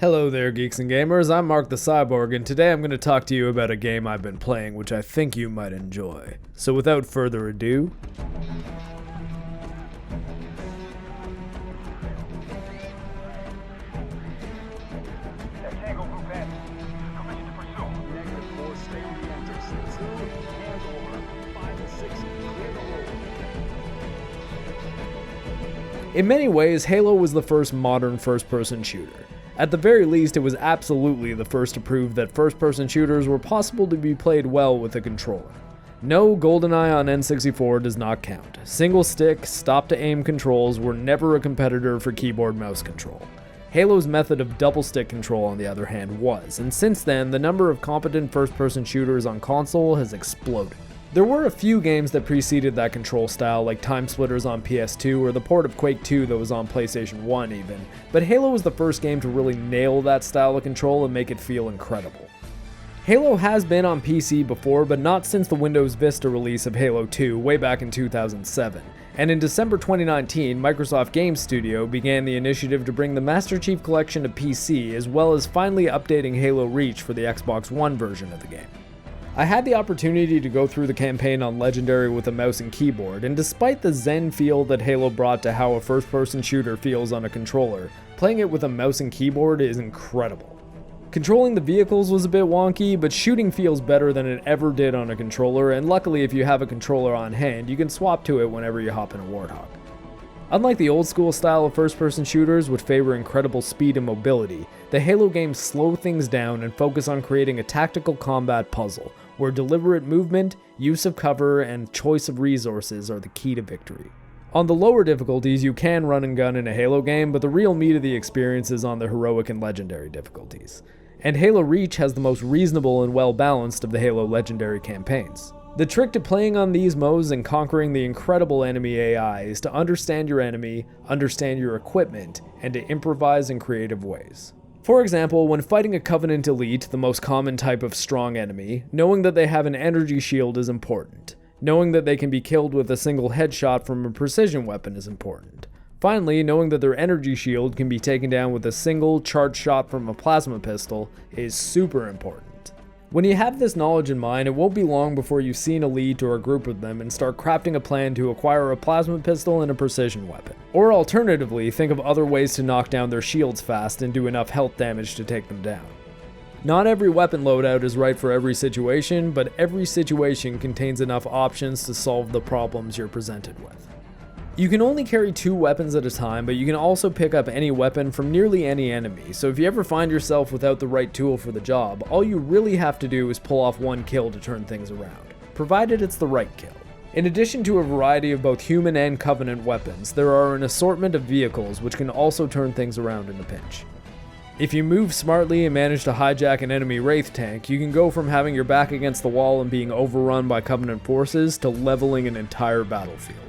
Hello there, geeks and gamers. I'm MarcTheCyborg, and today I'm going to talk to you about a game I've been playing which I think you might enjoy. So without further ado, in many ways, Halo was the first modern first-person shooter. At the very least, it was absolutely the first to prove that first-person shooters were possible to be played well with a controller. No, GoldenEye on N64 does not count. Single-stick, stop-to-aim controls were never a competitor for keyboard-mouse control. Halo's method of double-stick control, on the other hand, was, and since then, the number of competent first-person shooters on console has exploded. There were a few games that preceded that control style, like Time Splitters on PS2 or the port of Quake 2 that was on PlayStation 1 even, but Halo was the first game to really nail that style of control and make it feel incredible. Halo has been on PC before, but not since the Windows Vista release of Halo 2 way back in 2007. And in December 2019, Microsoft Game Studio began the initiative to bring the Master Chief Collection to PC, as well as finally updating Halo Reach for the Xbox One version of the game. I had the opportunity to go through the campaign on Legendary with a mouse and keyboard, and despite the zen feel that Halo brought to how a first-person shooter feels on a controller, playing it with a mouse and keyboard is incredible. Controlling the vehicles was a bit wonky, but shooting feels better than it ever did on a controller, and luckily if you have a controller on hand, you can swap to it whenever you hop in a Warthog. Unlike the old school style of first-person shooters which favor incredible speed and mobility, the Halo games slow things down and focus on creating a tactical combat puzzle, where deliberate movement, use of cover, and choice of resources are the key to victory. On the lower difficulties, you can run and gun in a Halo game, but the real meat of the experience is on the heroic and legendary difficulties. And Halo Reach has the most reasonable and well-balanced of the Halo Legendary campaigns. The trick to playing on these modes and conquering the incredible enemy AI is to understand your enemy, understand your equipment, and to improvise in creative ways. For example, when fighting a Covenant Elite, the most common type of strong enemy, knowing that they have an energy shield is important. Knowing that they can be killed with a single headshot from a precision weapon is important. Finally, knowing that their energy shield can be taken down with a single charged shot from a plasma pistol is super important. When you have this knowledge in mind, it won't be long before you see an elite or a group of them and start crafting a plan to acquire a plasma pistol and a precision weapon. Or alternatively, think of other ways to knock down their shields fast and do enough health damage to take them down. Not every weapon loadout is right for every situation, but every situation contains enough options to solve the problems you're presented with. You can only carry 2 weapons at a time, but you can also pick up any weapon from nearly any enemy, so if you ever find yourself without the right tool for the job, all you really have to do is pull off one kill to turn things around, provided it's the right kill. In addition to a variety of both human and Covenant weapons, there are an assortment of vehicles which can also turn things around in a pinch. If you move smartly and manage to hijack an enemy Wraith tank, you can go from having your back against the wall and being overrun by Covenant forces to leveling an entire battlefield.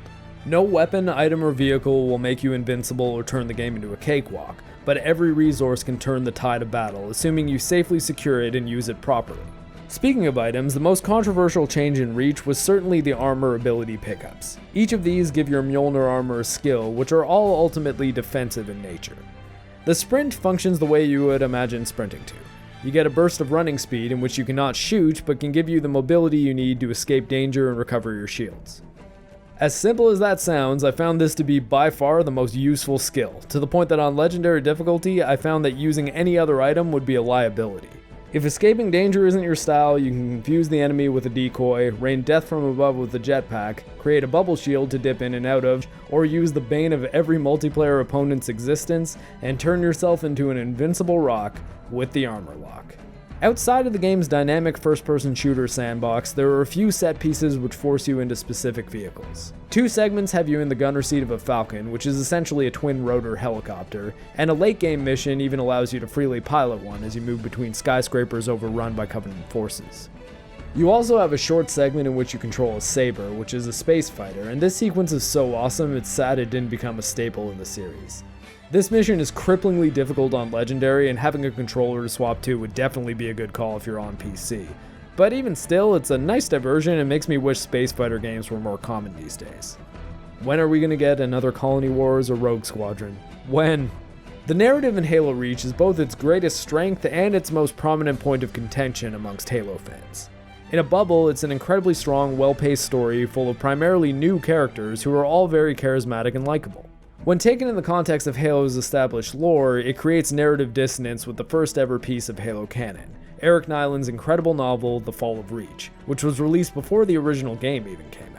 No weapon, item, or vehicle will make you invincible or turn the game into a cakewalk, but every resource can turn the tide of battle, assuming you safely secure it and use it properly. Speaking of items, the most controversial change in Reach was certainly the armor ability pickups. Each of these give your Mjolnir armor a skill, which are all ultimately defensive in nature. The sprint functions the way you would imagine sprinting to. You get a burst of running speed in which you cannot shoot, but can give you the mobility you need to escape danger and recover your shields. As simple as that sounds, I found this to be by far the most useful skill, to the point that on Legendary difficulty, I found that using any other item would be a liability. If escaping danger isn't your style, you can confuse the enemy with a decoy, rain death from above with a jetpack, create a bubble shield to dip in and out of, or use the bane of every multiplayer opponent's existence, and turn yourself into an invincible rock with the armor lock. Outside of the game's dynamic first-person shooter sandbox, there are a few set pieces which force you into specific vehicles. 2 segments have you in the gunner seat of a Falcon, which is essentially a twin-rotor helicopter, and a late-game mission even allows you to freely pilot one as you move between skyscrapers overrun by Covenant forces. You also have a short segment in which you control a Saber, which is a space fighter, and this sequence is so awesome it's sad it didn't become a staple in the series. This mission is cripplingly difficult on Legendary, and having a controller to swap to would definitely be a good call if you're on PC. But even still, it's a nice diversion and makes me wish space fighter games were more common these days. When are we gonna get another Colony Wars or Rogue Squadron? When? The narrative in Halo Reach is both its greatest strength and its most prominent point of contention amongst Halo fans. In a bubble, it's an incredibly strong, well-paced story full of primarily new characters who are all very charismatic and likable. When taken in the context of Halo's established lore, it creates narrative dissonance with the first ever piece of Halo canon, Eric Nyland's incredible novel, The Fall of Reach, which was released before the original game even came out.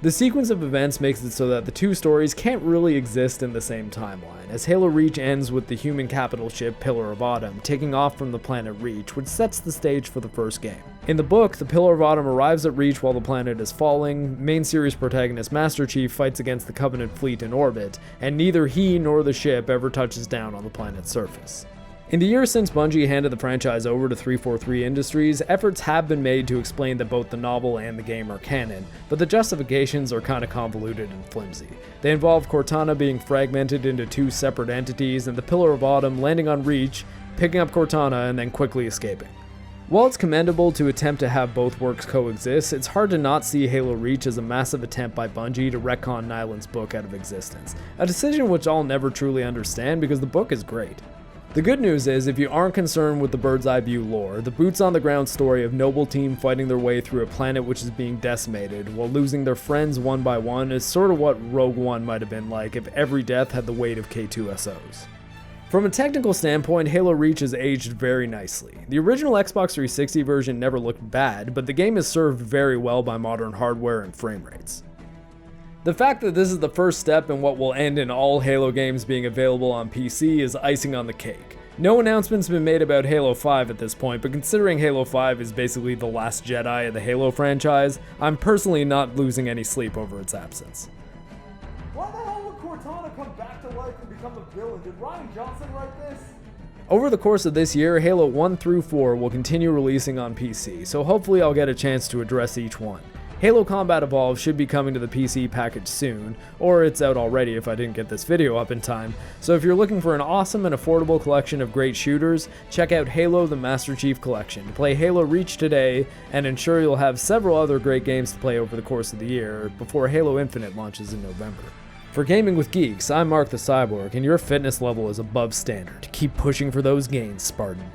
The sequence of events makes it so that the two stories can't really exist in the same timeline, as Halo Reach ends with the human capital ship Pillar of Autumn taking off from the planet Reach, which sets the stage for the first game. In the book, the Pillar of Autumn arrives at Reach while the planet is falling, main series protagonist Master Chief fights against the Covenant fleet in orbit, and neither he nor the ship ever touches down on the planet's surface. In the years since Bungie handed the franchise over to 343 Industries, efforts have been made to explain that both the novel and the game are canon, but the justifications are kinda convoluted and flimsy. They involve Cortana being fragmented into two separate entities and the Pillar of Autumn landing on Reach, picking up Cortana, and then quickly escaping. While it's commendable to attempt to have both works coexist, it's hard to not see Halo Reach as a massive attempt by Bungie to retcon Nyland's book out of existence, a decision which I'll never truly understand because the book is great. The good news is, if you aren't concerned with the bird's eye view lore, the boots on the ground story of Noble Team fighting their way through a planet which is being decimated while losing their friends one by one is sort of what Rogue One might have been like if every death had the weight of K2SOs. From a technical standpoint, Halo Reach has aged very nicely. The original Xbox 360 version never looked bad, but the game is served very well by modern hardware and frame rates. The fact that this is the first step in what will end in all Halo games being available on PC is icing on the cake. No announcement's been made about Halo 5 at this point, but considering Halo 5 is basically the last Jedi of the Halo franchise, I'm personally not losing any sleep over its absence. Why the hell would Cortana come back to life and become a villain? Did Ryan Johnson write this? Over the course of this year, Halo 1 through 4 will continue releasing on PC, so hopefully I'll get a chance to address each one. Halo Combat Evolved should be coming to the PC package soon, or it's out already if I didn't get this video up in time, so if you're looking for an awesome and affordable collection of great shooters, check out Halo the Master Chief Collection to play Halo Reach today, and ensure you'll have several other great games to play over the course of the year, before Halo Infinite launches in November. For Gaming with Geeks, I'm MarcTheCyborg, and your fitness level is above standard. Keep pushing for those gains, Spartan.